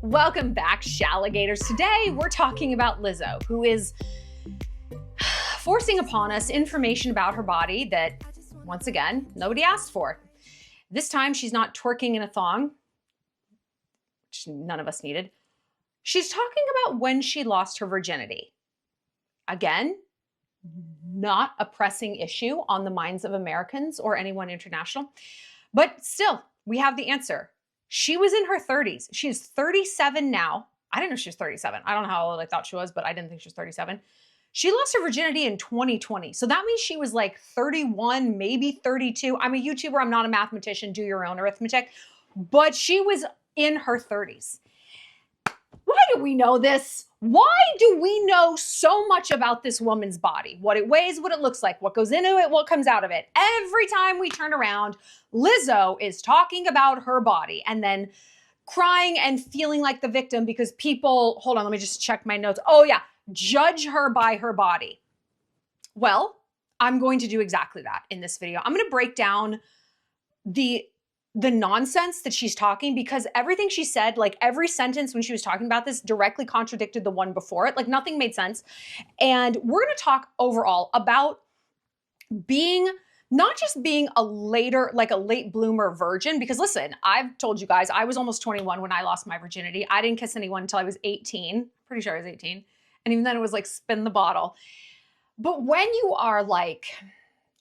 Welcome back, Shalligators. Today, we're talking about Lizzo, who is forcing upon us information about her body that, once again, nobody asked for. This time, she's not twerking in a thong, which none of us needed. She's talking about when she lost her virginity. Again, not a pressing issue on the minds of Americans or anyone international, but still, we have the answer. She was in her 30s. She's 37 now. I didn't know she was 37. I don't know how old I thought she was, but I didn't think she was 37. She lost her virginity in 2020. So that means she was like 31, maybe 32. I'm a YouTuber. I'm not a mathematician. Do your own arithmetic. But she was in her 30s. Why do we know this? Why do we know so much about this woman's body? What it weighs, what it looks like, what goes into it, what comes out of it. Every time we turn around, Lizzo is talking about her body and then crying and feeling like the victim because people, hold on, let me just check my notes. Oh yeah, judge her by her body. Well, I'm going to do exactly that in this video. I'm going to break down the nonsense that she's talking, because everything she said, like every sentence when she was talking about this directly contradicted the one before it. Like nothing made sense. And we're going to talk overall about being, not just being a later, like a late bloomer virgin, because listen, I've told you guys, I was almost 21 when I lost my virginity. I didn't kiss anyone until I was 18. Pretty sure I was 18. And even then it was like spin the bottle. But when you are like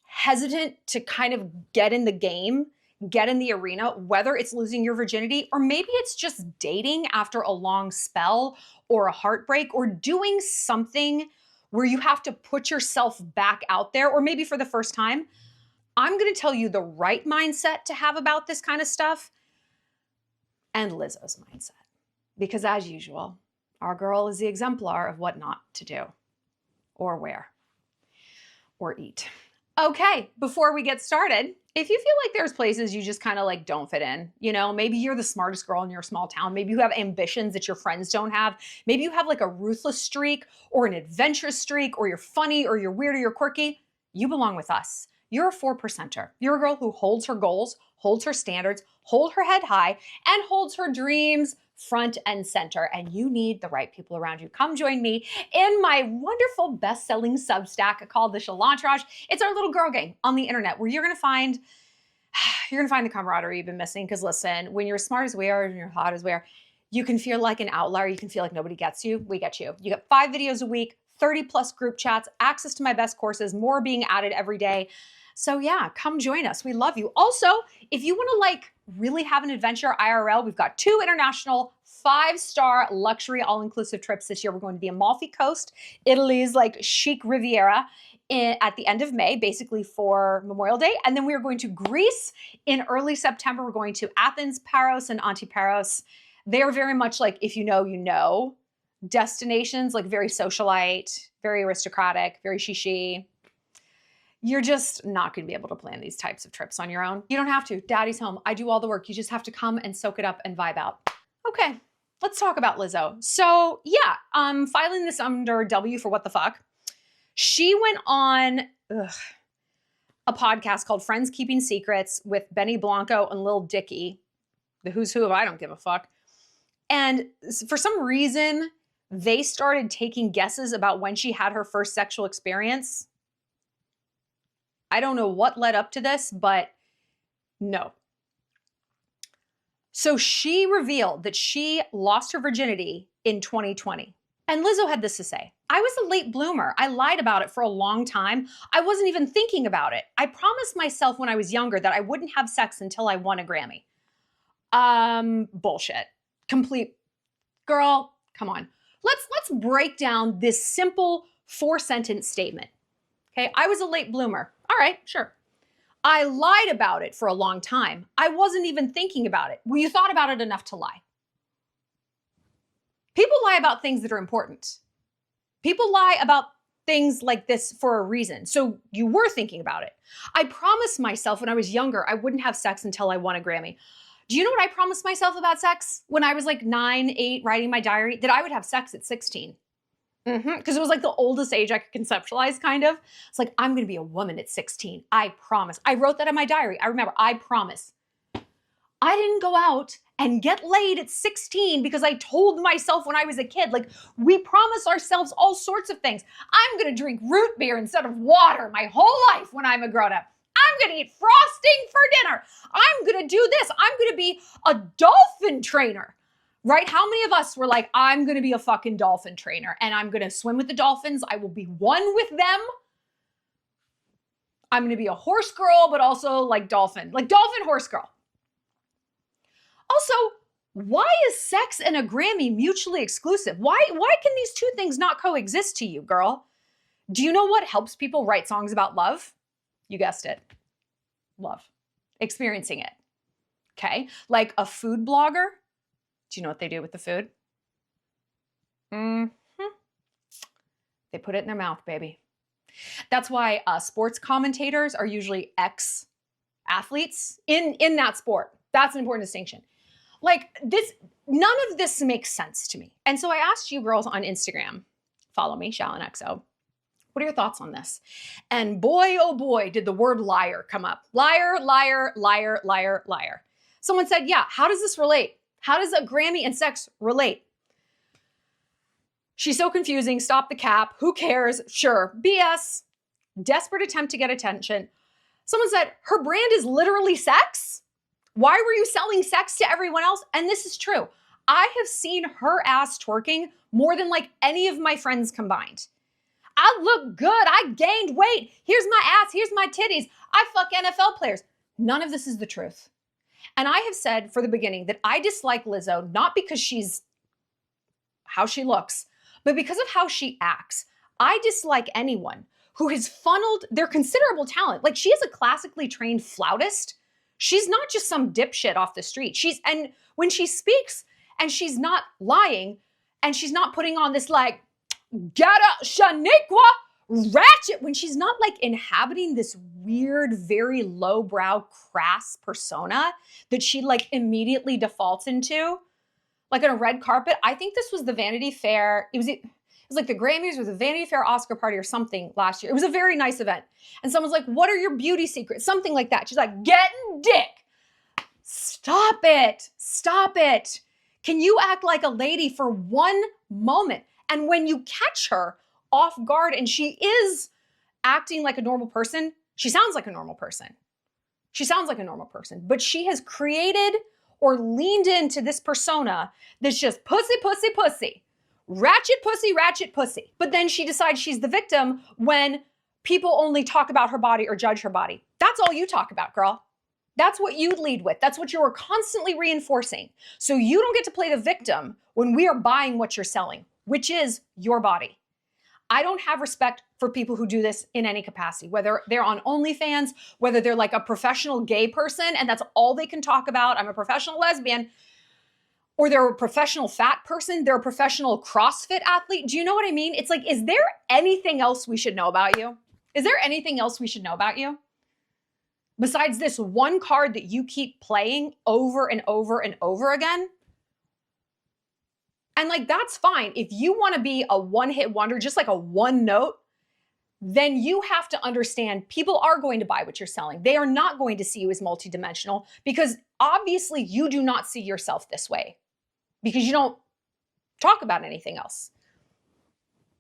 hesitant to kind of get in the game, get in the arena, whether it's losing your virginity or maybe it's just dating after a long spell or a heartbreak or doing something where you have to put yourself back out there, or maybe for the first time, I'm going to tell you the right mindset to have about this kind of stuff and Lizzo's mindset. Because as usual, our girl is the exemplar of what not to do or wear or eat. Okay, before we get started, if you feel like there's places you just kind of like don't fit in, you know, maybe you're the smartest girl in your small town. Maybe you have ambitions that your friends don't have. Maybe you have like a ruthless streak or an adventurous streak, or you're funny or you're weird or you're quirky. You belong with us. You're a 4%er. You're a girl who holds her goals, holds her standards, holds her head high, and holds her dreams front and center. And you need the right people around you. Come join me in my wonderful best-selling Substack called the Shallon Lester. It's our little girl gang on the internet where you're gonna find the camaraderie you've been missing. Because listen, when you're as smart as we are and you're hot as we are, you can feel like an outlier. You can feel like nobody gets you. We get you. You get 5 videos a week, 30 plus group chats, access to my best courses, more being added every day. So yeah, come join us. We love you. Also, if you want to like really have an adventure IRL, we've got 2 international 5-star luxury all-inclusive trips this year. We're going to the Amalfi Coast, Italy's like chic Riviera at the end of May, basically for Memorial Day. And then we are going to Greece in early September. We're going to Athens, Paros, and Antiparos. They are very much like, if you know, you know, destinations, like very socialite, very aristocratic, very shishi. You're just not going to be able to plan these types of trips on your own. You don't have to. Daddy's home. I do all the work. You just have to come and soak it up and vibe out. Okay, let's talk about Lizzo. So yeah, filing this under W for what the fuck. She went on a podcast called Friends Keeping Secrets with Benny Blanco and Lil Dicky, the who's who of I don't give a fuck. And for some reason, they started taking guesses about when she had her first sexual experience. I don't know what led up to this, but no. So she revealed that she lost her virginity in 2020. And Lizzo had this to say: I was a late bloomer. I lied about it for a long time. I wasn't even thinking about it. I promised myself when I was younger that I wouldn't have sex until I won a Grammy. Bullshit. Complete. Girl, come on. Let's break down this simple 4-sentence statement. Okay, I was a late bloomer. All right, sure. I lied about it for a long time. I wasn't even thinking about it. Well, you thought about it enough to lie. People lie about things that are important. People lie about things like this for a reason. So you were thinking about it. I promised myself when I was younger I wouldn't have sex until I won a Grammy. Do you know what I promised myself about sex when I was like 9, 8, writing my diary? That I would have sex at 16. Because it was like the oldest age I could conceptualize, kind of. It's like, I'm going to be a woman at 16. I promise. I wrote that in my diary. I remember, I promise. I didn't go out and get laid at 16 because I told myself when I was a kid. Like, we promise ourselves all sorts of things. I'm gonna drink root beer instead of water my whole life when I'm a grown-up. I'm gonna eat frosting for dinner. I'm gonna do this. I'm gonna be a dolphin trainer, right? How many of us were like, I'm gonna be a fucking dolphin trainer and I'm gonna swim with the dolphins. I will be one with them. I'm gonna be a horse girl, but also like dolphin horse girl. Also, why is sex and a Grammy mutually exclusive? Why can these two things not coexist to you, girl? Do you know what helps people write songs about love? You guessed it. Love. Experiencing it. Okay? Like a food blogger. Do you know what they do with the food? They put it in their mouth, baby. That's why sports commentators are usually ex-athletes in that sport. That's an important distinction. Like this, none of this makes sense to me. And so I asked you girls on Instagram, follow me, ShallonXO, what are your thoughts on this? And boy, oh boy, did the word liar come up. Liar, liar, liar, liar, liar. Someone said, yeah, how does this relate? How does a Grammy and sex relate? She's so confusing, stop the cap, who cares? Sure, BS, desperate attempt to get attention. Someone said, her brand is literally sex? Why were you selling sex to everyone else? And this is true. I have seen her ass twerking more than like any of my friends combined. I look good. I gained weight. Here's my ass. Here's my titties. I fuck NFL players. None of this is the truth. And I have said for the beginning that I dislike Lizzo, not because she's how she looks, but because of how she acts. I dislike anyone who has funneled their considerable talent. Like, she is a classically trained flautist. She's not just some dipshit off the street. And when she speaks and she's not lying and she's not putting on this like, Gata Shaniqua ratchet, when she's not like inhabiting this weird, very lowbrow, crass persona that she like immediately defaults into, like on a red carpet. I think this was the Vanity Fair. It was like the Grammys or the Vanity Fair Oscar party or something last year. It was a very nice event. And someone's like, what are your beauty secrets? Something like that. She's like, getting dick. Stop it. Stop it. Can you act like a lady for one moment? And when you catch her off guard and she is acting like a normal person, she sounds like a normal person. She sounds like a normal person, but she has created or leaned into this persona that's just pussy, pussy, pussy. Ratchet pussy, ratchet pussy. But then she decides she's the victim when people only talk about her body or judge her body. That's all you talk about, girl. That's what you lead with. That's what you're constantly reinforcing. So you don't get to play the victim when we are buying what you're selling, which is your body. I don't have respect for people who do this in any capacity, whether they're on OnlyFans, whether they're like a professional gay person and that's all they can talk about. I'm a professional lesbian. Or they're a professional fat person, they're a professional CrossFit athlete. Do you know what I mean? It's like, is there anything else we should know about you? Is there anything else we should know about you? Besides this one card that you keep playing over and over and over again? And like, that's fine. If you want to be a one-hit wonder, just like a one note, then you have to understand people are going to buy what you're selling. They are not going to see you as multidimensional because obviously you do not see yourself this way because you don't talk about anything else.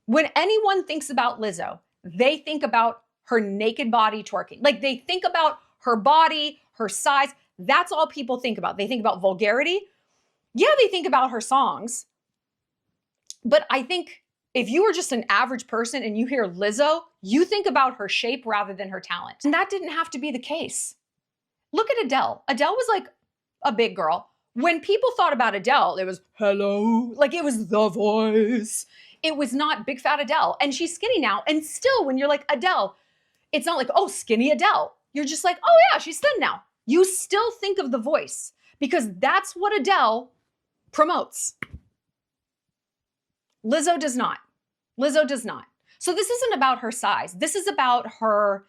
When anyone thinks about Lizzo, they think about her naked body twerking. Like, they think about her body, her size. That's all people think about. They think about vulgarity. Yeah, they think about her songs. But I think if you are just an average person and you hear Lizzo, you think about her shape rather than her talent. And that didn't have to be the case. Look at Adele. Adele was like a big girl. When people thought about Adele, it was hello, like it was The Voice. It was not big fat Adele. And she's skinny now. And still, when you're like Adele, it's not like, oh, skinny Adele. You're just like, oh yeah, she's thin now. You still think of The Voice because that's what Adele promotes. Lizzo does not. Lizzo does not. So this isn't about her size. This is about her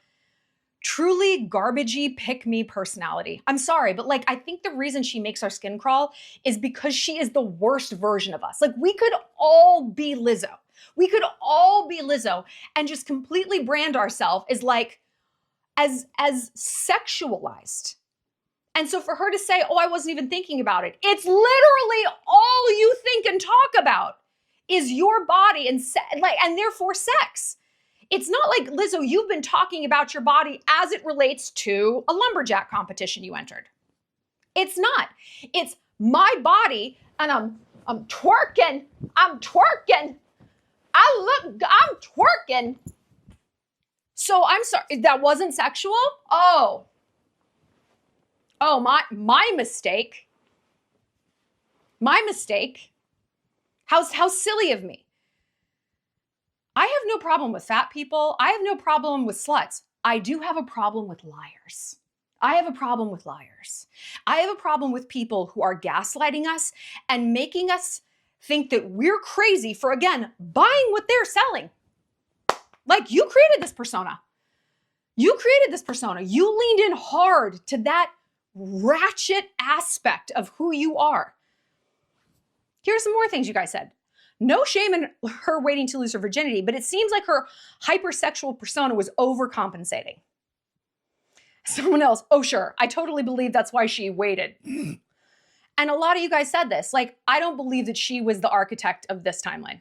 truly garbagey pick-me personality. I'm sorry, but like, I think the reason she makes our skin crawl is because she is the worst version of us. Like, we could all be Lizzo. We could all be Lizzo and just completely brand ourselves as like, as sexualized And so for her to say, oh, I wasn't even thinking about it, it's literally all you think and talk about is your body and therefore sex. It's not like, Lizzo, you've been talking about your body as it relates to a lumberjack competition you entered. It's not. It's my body, and I'm twerking. I'm twerking. I'm twerking. So I'm sorry, that wasn't sexual? Oh, my mistake. My mistake. How silly of me. I have no problem with fat people. I have no problem with sluts. I do have a problem with liars. I have a problem with liars. I have a problem with people who are gaslighting us and making us think that we're crazy for, again, buying what they're selling. Like, you created this persona. You created this persona. You leaned in hard to that ratchet aspect of who you are. Here's some more things you guys said. No shame in her waiting to lose her virginity, but it seems like her hypersexual persona was overcompensating. Someone else, oh sure, I totally believe that's why she waited. And a lot of you guys said this, like, I don't believe that she was the architect of this timeline.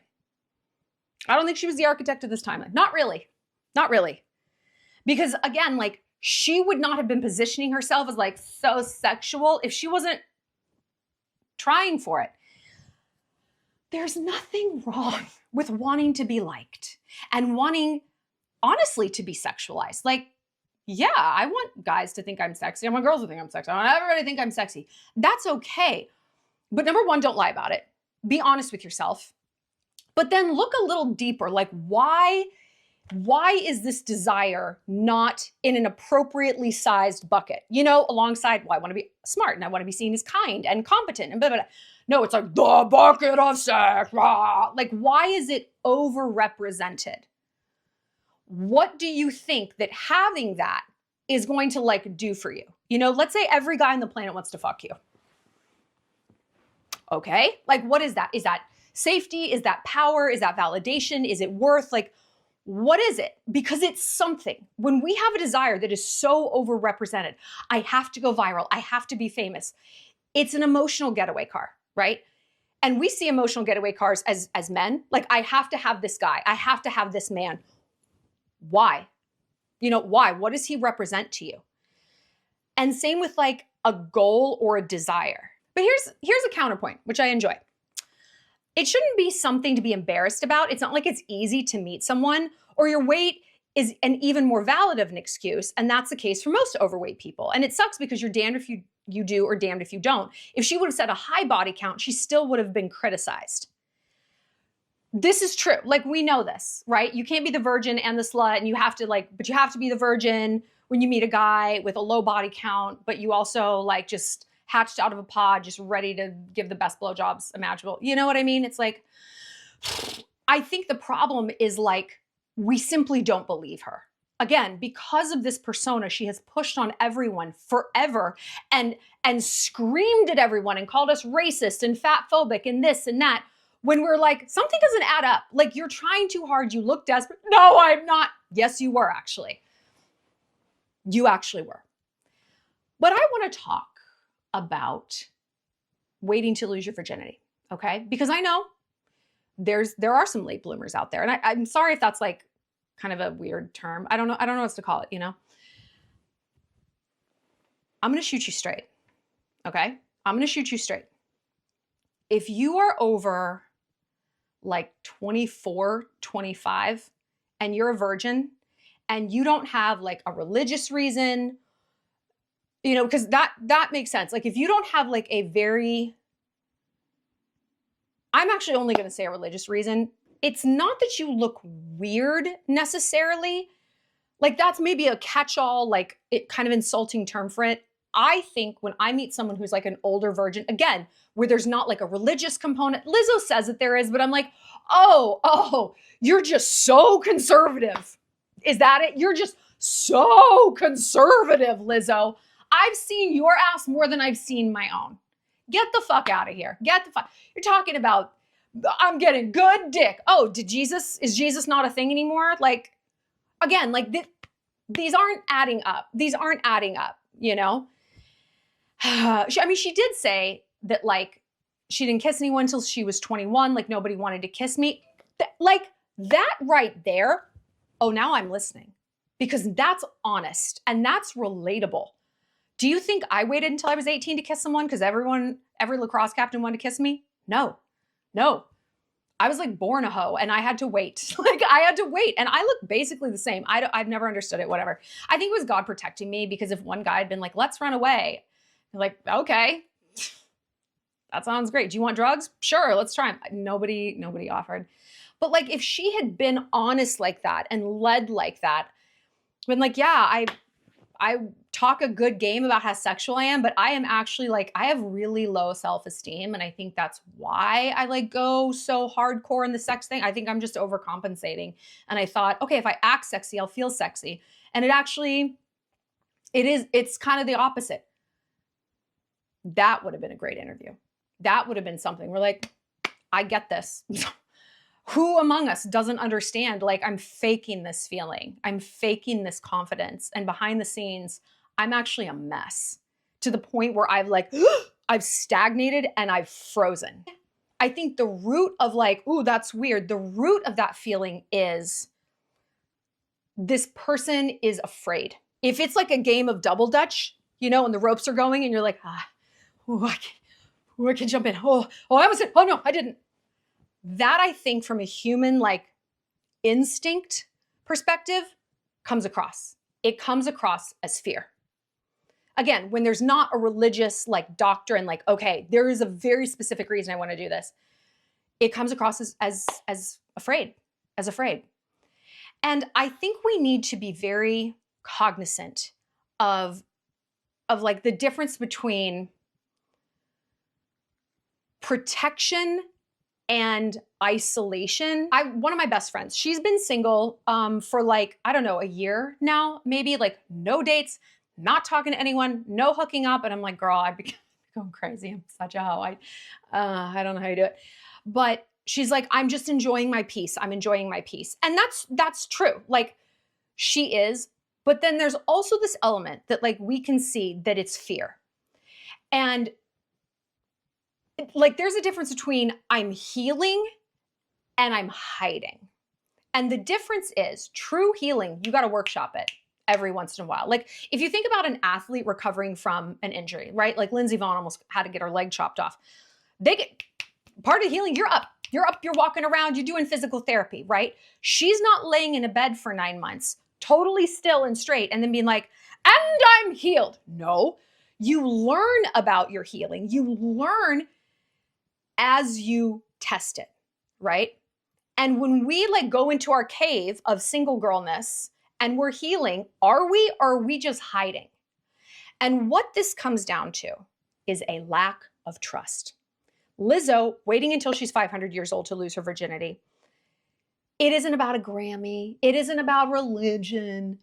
I don't think she was the architect of this timeline. Not really. Not really. Because again, like, she would not have been positioning herself as like so sexual if she wasn't trying for it. There's nothing wrong with wanting to be liked and wanting, honestly, to be sexualized. Like, yeah, I want guys to think I'm sexy. I want girls to think I'm sexy. I want everybody to think I'm sexy. That's okay. But number one, don't lie about it. Be honest with yourself. But then look a little deeper. Like, why is this desire not in an appropriately sized bucket? You know, alongside, well, I want to be smart and I want to be seen as kind and competent and blah, blah, blah. No, it's like the bucket of sex. Rah. Like, why is it overrepresented? What do you think that having that is going to like do for you? You know, let's say every guy on the planet wants to fuck you. Okay, like, what is that? Is that safety? Is that power? Is that validation? Is it worth? Like, what is it? Because it's something. When we have a desire that is so overrepresented, I have to go viral, I have to be famous. It's an emotional getaway car, right? And we see emotional getaway cars as men. Like, I have to have this guy. I have to have this man. Why? You know, why? What does he represent to you? And same with like a goal or a desire. But here's a counterpoint, which I enjoy. It shouldn't be something to be embarrassed about. It's not like it's easy to meet someone, or your weight is an even more valid of an excuse. And that's the case for most overweight people. And it sucks because you're damned if you do or damned if you don't. If she would have said a high body count, she still would have been criticized. This is true. Like, we know this, right? You can't be the virgin and the slut, and you have to be the virgin when you meet a guy with a low body count, but you also like just hatched out of a pod, just ready to give the best blowjobs imaginable. You know what I mean? It's like, I think the problem is like, we simply don't believe her. Again, because of this persona, she has pushed on everyone forever and screamed at everyone and called us racist and fat phobic and this and that. When we're like, something doesn't add up. Like, you're trying too hard. You look desperate. No, I'm not. Yes, you were actually. You actually were. But I want to talk about waiting to lose your virginity, okay? Because I know there are some late bloomers out there. And I'm sorry if that's like kind of a weird term. I don't know what else to call it, you know? I'm going to shoot you straight, okay? I'm going to shoot you straight. If you are over like 24, 25, and you're a virgin, and you don't have like a religious reason, you know, because that makes sense. Like, if you don't have like I'm actually only going to say a religious reason. It's not that you look weird necessarily. Like, that's maybe a catch-all, like it kind of insulting term for it. I think when I meet someone who's like an older virgin, again, where there's not like a religious component, Lizzo says that there is, but I'm like, oh, you're just so conservative. Is that it? You're just so conservative, Lizzo. I've seen your ass more than I've seen my own. Get the fuck out of here. Get the fuck. You're talking about, I'm getting good dick. Oh, is Jesus not a thing anymore? Like, again, like these aren't adding up. These aren't adding up, you know? I mean, she did say that like she didn't kiss anyone until she was 21. Like nobody wanted to kiss me. Like that right there. Oh, now I'm listening because that's honest and that's relatable. Do you think I waited until I was 18 to kiss someone because every lacrosse captain wanted to kiss me? No. I was like born a hoe and I had to wait. Like I had to wait and I look basically the same. I've never understood it, whatever. I think it was God protecting me because if one guy had been like, let's run away. I'm like, okay, that sounds great. Do you want drugs? Sure, let's try them. Nobody offered. But like if she had been honest like that and led like that, been like, yeah, I talk a good game about how sexual I am, but I am actually like, I have really low self-esteem. And I think that's why I like go so hardcore in the sex thing. I think I'm just overcompensating. And I thought, okay, if I act sexy, I'll feel sexy. And it's kind of the opposite. That would have been a great interview. That would have been something. We're like, I get this. Who among us doesn't understand, like, I'm faking this feeling. I'm faking this confidence. And behind the scenes, I'm actually a mess to the point where I've stagnated and I've frozen. I think the root of like, ooh, that's weird. The root of that feeling is this person is afraid. If it's like a game of double dutch, and the ropes are going and you're like, I can jump in. Oh, I was in. Oh no, I didn't. That I think from a human like instinct perspective comes across. It comes across as fear. Again, when there's not a religious like doctrine, like, okay, there is a very specific reason I want to do this. It comes across as afraid. And I think we need to be very cognizant of like the difference between protection and isolation. One of my best friends, she's been single for like, I don't know, a year now, maybe, like no dates, not talking to anyone, no hooking up. And I'm like, girl, I'd be going crazy. I'm such a hoe. I don't know how you do it. But she's like, I'm just enjoying my peace. I'm enjoying my peace. And that's true. Like she is. But then there's also this element that like we can see that it's fear. And like there's a difference between I'm healing and I'm hiding. And the difference is true healing, you got to workshop it every once in a while. Like if you think about an athlete recovering from an injury, right? Like Lindsey Vonn almost had to get her leg chopped off. They get part of healing, you're up, you're walking around, you're doing physical therapy, right? She's not laying in a bed for 9 months, totally still and straight, and then being like, and I'm healed. No, you learn about your healing. You learn as you test it, right? And when we like go into our cave of single girlness and we're healing, are we or are we just hiding? And what this comes down to is a lack of trust. Lizzo waiting until she's 500 years old to lose her virginity. It isn't about a Grammy. It isn't about religion.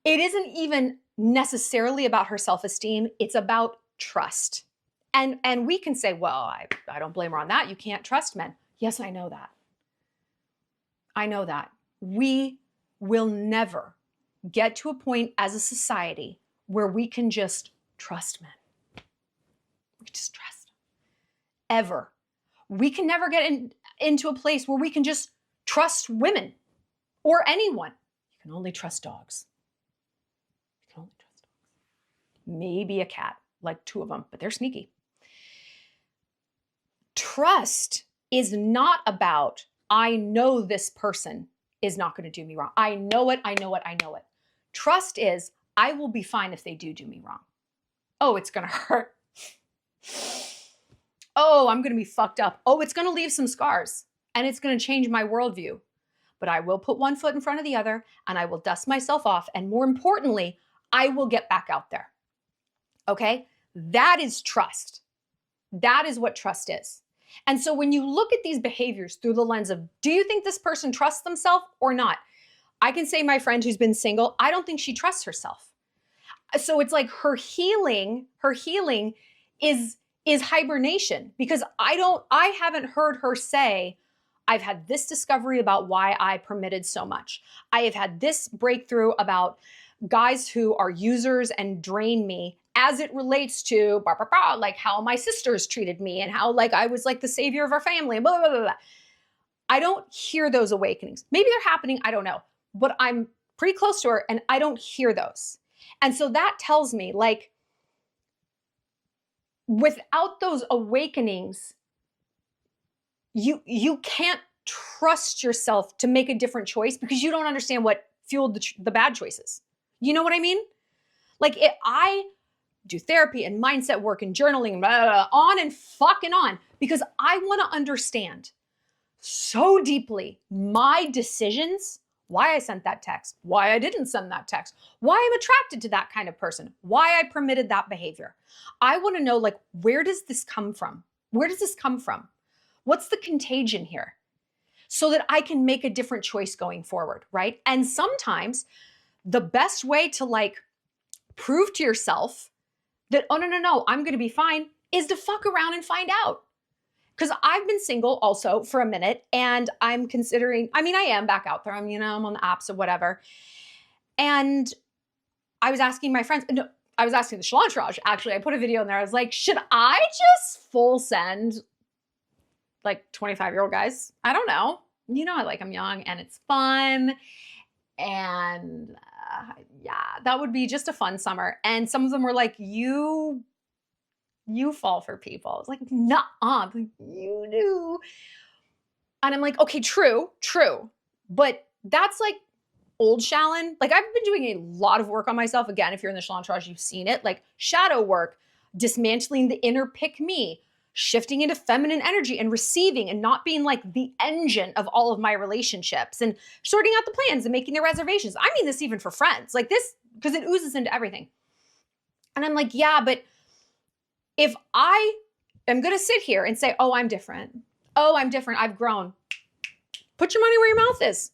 It isn't even necessarily about her self-esteem. It's about trust. And we can say, well, I don't blame her on that. You can't trust men. Yes, I know that. I know that. We will never get to a point as a society where we can just trust men. We can just trust them. Ever. We can never get into a place where we can just trust women or anyone. You can only trust dogs. You can only trust dogs. Maybe a cat, like 2 of them, but they're sneaky. Trust is not about, I know this person is not going to do me wrong. I know it. Trust is, I will be fine if they do me wrong. Oh, it's going to hurt. Oh, I'm going to be fucked up. Oh, it's going to leave some scars and it's going to change my worldview. But I will put one foot in front of the other and I will dust myself off. And more importantly, I will get back out there. Okay? That is trust. That is what trust is. And so when you look at these behaviors through the lens of, do you think this person trusts themselves or not? I can say my friend who's been single, I don't think she trusts herself. So it's like her healing is hibernation, because I haven't heard her say, I've had this discovery about why I permitted so much. I have had this breakthrough about guys who are users and drain me. as it relates to blah, blah, blah, like how my sisters treated me and how like I was like the savior of our family, blah, blah, blah, blah. I don't hear those awakenings. Maybe they're happening, I don't know, but I'm pretty close to her and I don't hear those. And so that tells me like, without those awakenings, you can't trust yourself to make a different choice because you don't understand what fueled the bad choices. You know what I mean? Like I do therapy and mindset work and journaling and blah, blah, blah, on and fucking on because I want to understand so deeply my decisions, why I sent that text, why I didn't send that text, why I'm attracted to that kind of person, why I permitted that behavior. I want to know, like, where does this come from? Where does this come from? What's the contagion here? So that I can make a different choice going forward, right? And sometimes the best way to like prove to yourself that, oh, no, I'm going to be fine is to fuck around and find out. Because I've been single also for a minute and I'm considering, I mean, I am back out there. I'm on the apps or whatever. And I was asking my friends, no, I was asking the Shallon Lester, actually. I put a video in there. I was like, should I just full send like 25-year-old guys? I don't know. I like I'm young and it's fun. And yeah, that would be just a fun summer. And some of them were like, you fall for people. I was like, nuh-uh. Like, you do. And I'm like, okay, true. But that's like old Shallon. Like I've been doing a lot of work on myself. Again, if you're in the Shallon Lester, you've seen it. Like shadow work, dismantling the inner pick me, shifting into feminine energy and receiving and not being like the engine of all of my relationships and sorting out the plans and making the reservations. I mean this even for friends. Like this, because it oozes into everything. And I'm like, yeah, but if I am going to sit here and say, oh, I'm different. I've grown. Put your money where your mouth is.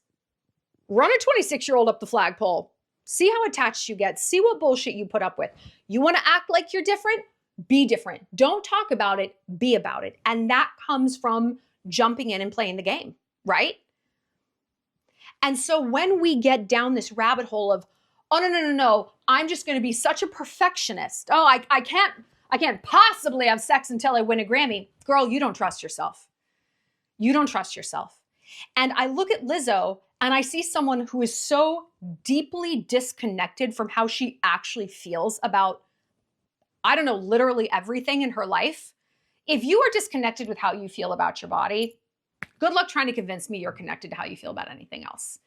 Run a 26-year-old up the flagpole. See how attached you get. See what bullshit you put up with. You want to act like you're different? Be different. Don't talk about it. Be about it. And that comes from jumping in and playing the game, right? And so when we get down this rabbit hole of, oh, no, I'm just going to be such a perfectionist. Oh, I can't possibly have sex until I win a Grammy. Girl, you don't trust yourself. You don't trust yourself. And I look at Lizzo and I see someone who is so deeply disconnected from how she actually feels about, I don't know, literally everything in her life. If you are disconnected with how you feel about your body, good luck trying to convince me you're connected to how you feel about anything else.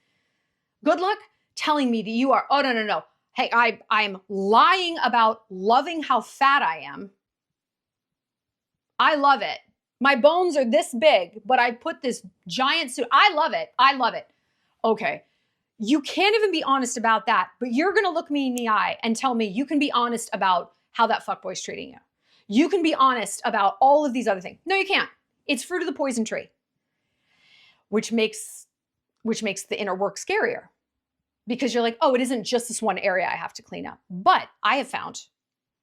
Good luck telling me that you are, oh, no. Hey, I'm lying about loving how fat I am. I love it. My bones are this big, but I put this giant suit. I love it. Okay. You can't even be honest about that, but you're going to look me in the eye and tell me you can be honest about how that fuckboy's treating you. You can be honest about all of these other things. No, you can't. It's fruit of the poison tree, which makes the inner work scarier because you're like, oh, it isn't just this one area I have to clean up. But I have found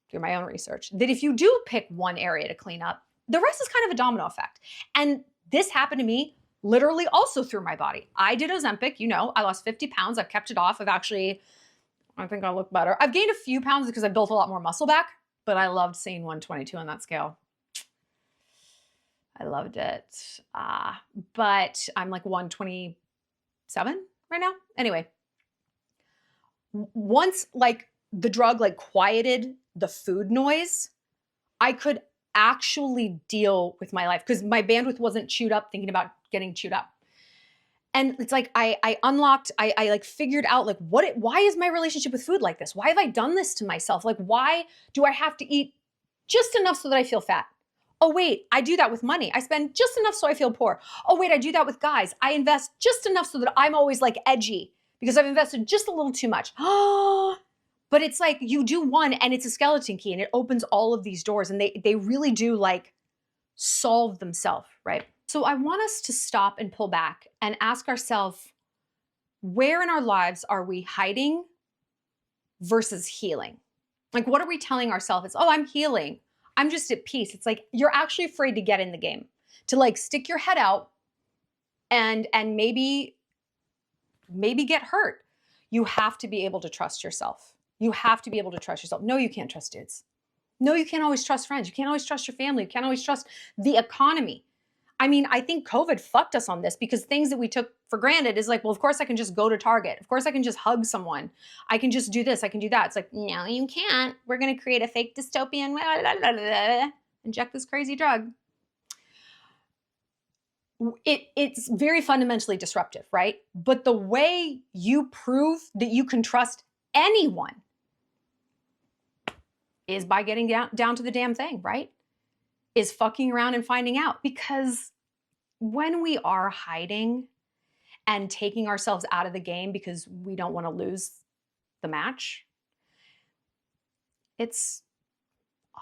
through my own research that if you do pick one area to clean up, the rest is kind of a domino effect. And this happened to me literally also through my body. I did Ozempic, I lost 50 pounds. I've kept it off. I think I look better. I've gained a few pounds because I built a lot more muscle back, but I loved seeing 122 on that scale. I loved it. But I'm like 127 right now. Anyway, once like the drug like quieted the food noise, I could actually deal with my life because my bandwidth wasn't chewed up thinking about getting chewed up. And it's like I unlocked, I like figured out like why is my relationship with food like this? Why have I done this to myself? Like, why do I have to eat just enough so that I feel fat? Oh, wait, I do that with money. I spend just enough so I feel poor. Oh, wait, I do that with guys. I invest just enough so that I'm always like edgy because I've invested just a little too much. But it's like you do one and it's a skeleton key and it opens all of these doors and they really do like solve themselves, right? So I want us to stop and pull back and ask ourselves, where in our lives are we hiding versus healing? Like, what are we telling ourselves? It's, oh, I'm healing. I'm just at peace. It's like, you're actually afraid to get in the game, to like stick your head out and maybe get hurt. You have to be able to trust yourself. You have to be able to trust yourself. No, you can't trust dudes. No, you can't always trust friends. You can't always trust your family. You can't always trust the economy. I mean, I think COVID fucked us on this because things that we took for granted is like, well, of course I can just go to Target. Of course I can just hug someone. I can just do this. I can do that. It's like, no, you can't. We're going to create a fake dystopian, inject this crazy drug. It's very fundamentally disruptive, right? But the way you prove that you can trust anyone is by getting down to the damn thing, right? Is fucking around and finding out. Because when we are hiding and taking ourselves out of the game because we don't want to lose the match, it's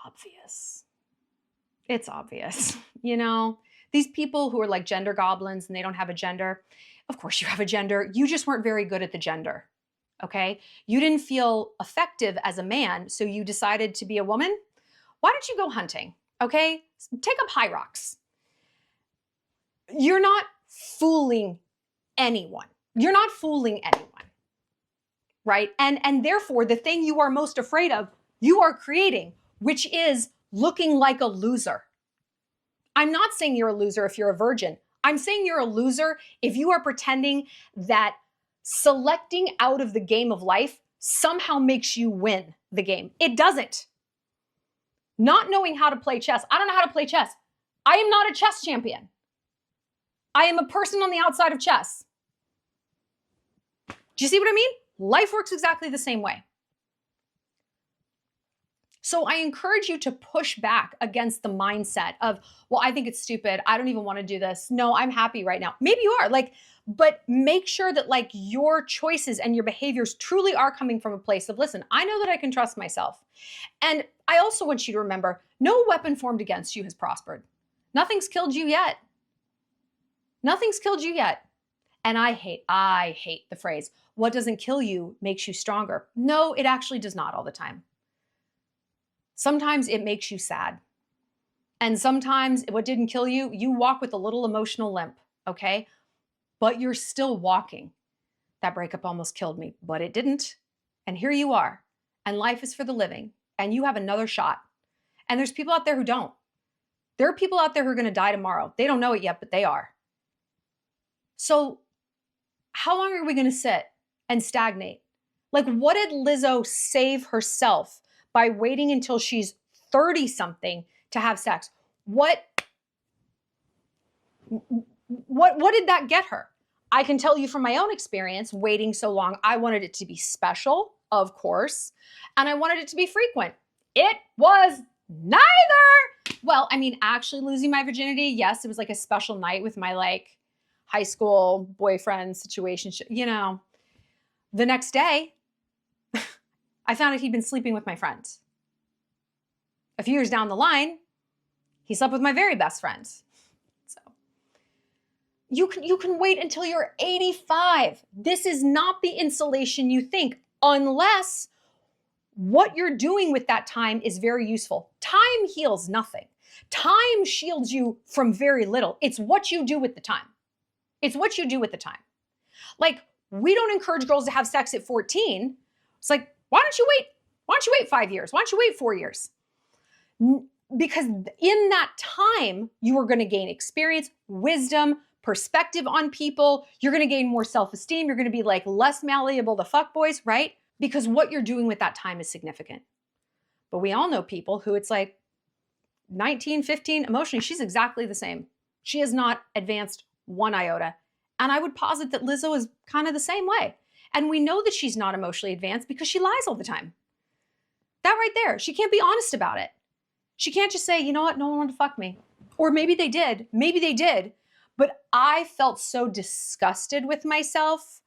obvious. It's obvious. You know, these people who are like gender goblins and they don't have a gender, of course you have a gender. You just weren't very good at the gender. Okay? You didn't feel effective as a man, so you decided to be a woman. Why don't you go hunting? Okay? Take up high rocks. You're not fooling anyone. You're not fooling anyone. Right? And therefore, the thing you are most afraid of, you are creating, which is looking like a loser. I'm not saying you're a loser if you're a virgin. I'm saying you're a loser if you are pretending that selecting out of the game of life somehow makes you win the game. It doesn't. Not knowing how to play chess. I don't know how to play chess. I am not a chess champion. I am a person on the outside of chess. Do you see what I mean? Life works exactly the same way. So I encourage you to push back against the mindset of, well, I think it's stupid. I don't even want to do this. No, I'm happy right now. Maybe you are, but make sure that your choices and your behaviors truly are coming from a place of, listen, I know that I can trust myself. And I also want you to remember, no weapon formed against you has prospered. Nothing's killed you yet. Nothing's killed you yet. And I hate the phrase, what doesn't kill you makes you stronger. No, it actually does not all the time. Sometimes it makes you sad. And sometimes what didn't kill you, you walk with a little emotional limp, okay? But you're still walking. That breakup almost killed me, but it didn't. And here you are. And life is for the living. And you have another shot. And there's people out there who don't. There are people out there who are going to die tomorrow. They don't know it yet, but they are. So how long are we going to sit and stagnate? What did Lizzo save herself by waiting until she's 30-something to have sex? What did that get her? I can tell you from my own experience, waiting so long, I wanted it to be special, of course, and I wanted it to be frequent. It was neither. Well, I mean, actually losing my virginity, yes, it was like a special night with my high school boyfriend situation. The next day, I found out he'd been sleeping with my friend. A few years down the line, he slept with my very best friend. So you can wait until you're 85. This is not the insulation you think, unless what you're doing with that time is very useful. Time heals nothing. Time shields you from very little. It's what you do with the time. It's what you do with the time. We don't encourage girls to have sex at 14. It's like, why don't you wait? Why don't you wait 5 years? Why don't you wait 4 years? Because in that time, you are going to gain experience, wisdom, perspective on people. You're going to gain more self-esteem. You're going to be less malleable to fuckboys, right? Because what you're doing with that time is significant. But we all know people who it's 19, 15, emotionally, she's exactly the same. She has not advanced one iota. And I would posit that Lizzo is kind of the same way. And we know that she's not emotionally advanced because she lies all the time. That right there, she can't be honest about it. She can't just say, you know what, no one wanted to fuck me. Or maybe they did. But I felt so disgusted with myself,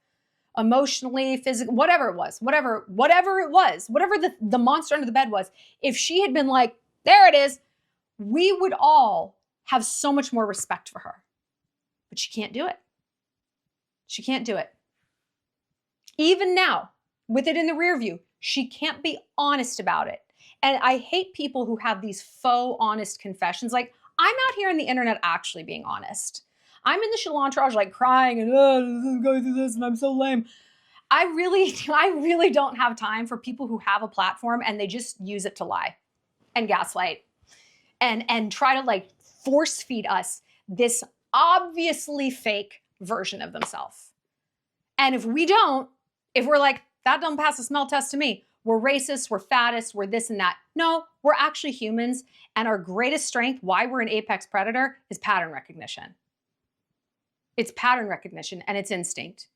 emotionally, physically, whatever it was, whatever the monster under the bed was. If she had been like, there it is, we would all have so much more respect for her. But she can't do it. She can't do it. Even now, with it in the rear view, she can't be honest about it. And I hate people who have these faux honest confessions. I'm out here on the internet actually being honest. I'm in the Shallon crying and, this is going through this and I'm so lame. I really don't have time for people who have a platform and they just use it to lie and gaslight and try to like force feed us this obviously fake version of themselves. And if we're like, that don't pass the smell test to me, we're racist, we're fattest, we're this and that. No, we're actually humans. And our greatest strength, why we're an apex predator, is pattern recognition. It's pattern recognition and it's instinct.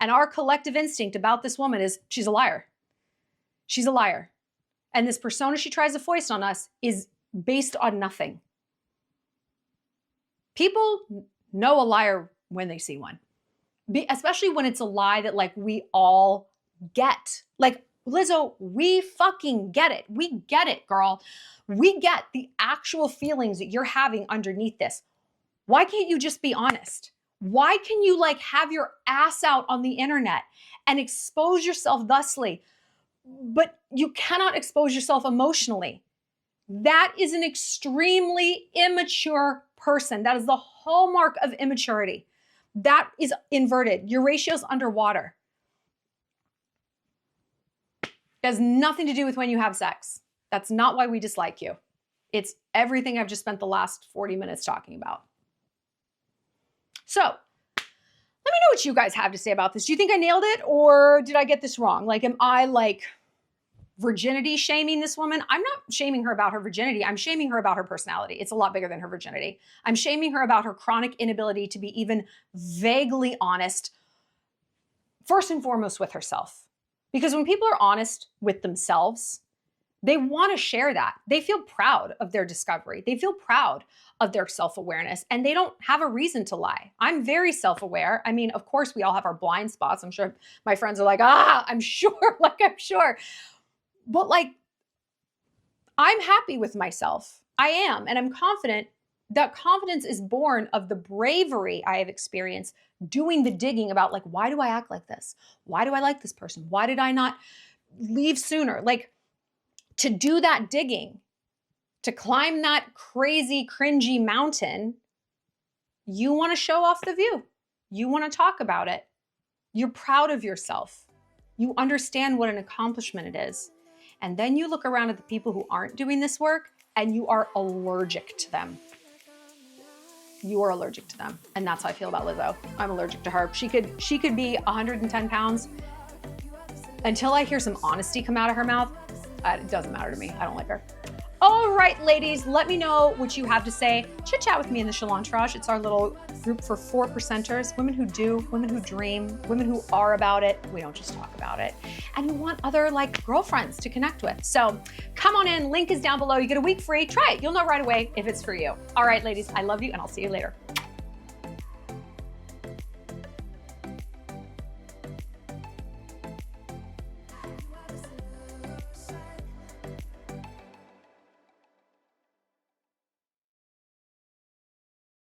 And our collective instinct about this woman is she's a liar. She's a liar. And this persona she tries to foist on us is based on nothing. People know a liar when they see one, especially when it's a lie that like we all get. Like, Lizzo, we fucking get it. We get it, girl. We get the actual feelings that you're having underneath this. Why can't you just be honest? Why can you like have your ass out on the internet and expose yourself thusly, but you cannot expose yourself emotionally? That is an extremely immature person. That is the hallmark of immaturity. That is inverted. Your ratio's underwater. It has nothing to do with when you have sex. That's not why we dislike you. It's everything I've just spent the last 40 minutes talking about. So, let me know what you guys have to say about this. Do you think I nailed it or did I get this wrong? Like, am I like virginity shaming this woman? I'm not shaming her about her virginity. I'm shaming her about her personality. It's a lot bigger than her virginity. I'm shaming her about her chronic inability to be even vaguely honest, first and foremost with herself. Because when people are honest with themselves, they want to share that. They feel proud of their discovery. They feel proud of their self-awareness, and they don't have a reason to lie. I'm very self-aware. I mean, of course, we all have our blind spots. I'm sure my friends are like, I'm sure. But like, I'm happy with myself. I am, and I'm confident. That confidence is born of the bravery I have experienced doing the digging about like, why do I act like this? Why do I like this person? Why did I not leave sooner? Like, to do that digging, to climb that crazy, cringy mountain, you want to show off the view. You want to talk about it. You're proud of yourself. You understand what an accomplishment it is. And then you look around at the people who aren't doing this work and you are allergic to them. You are allergic to them. And that's how I feel about Lizzo. I'm allergic to her. She could be 110 pounds. Until I hear some honesty come out of her mouth, it doesn't matter to me. I don't like her. All right, ladies, let me know what you have to say. Chit chat with me in the Shallon Entourage. It's our little group for 4%ers, women who do, women who dream, women who are about it. We don't just talk about it. And who want other like girlfriends to connect with. So come on in, link is down below. You get a week free, try it. You'll know right away if it's for you. All right, ladies, I love you and I'll see you later.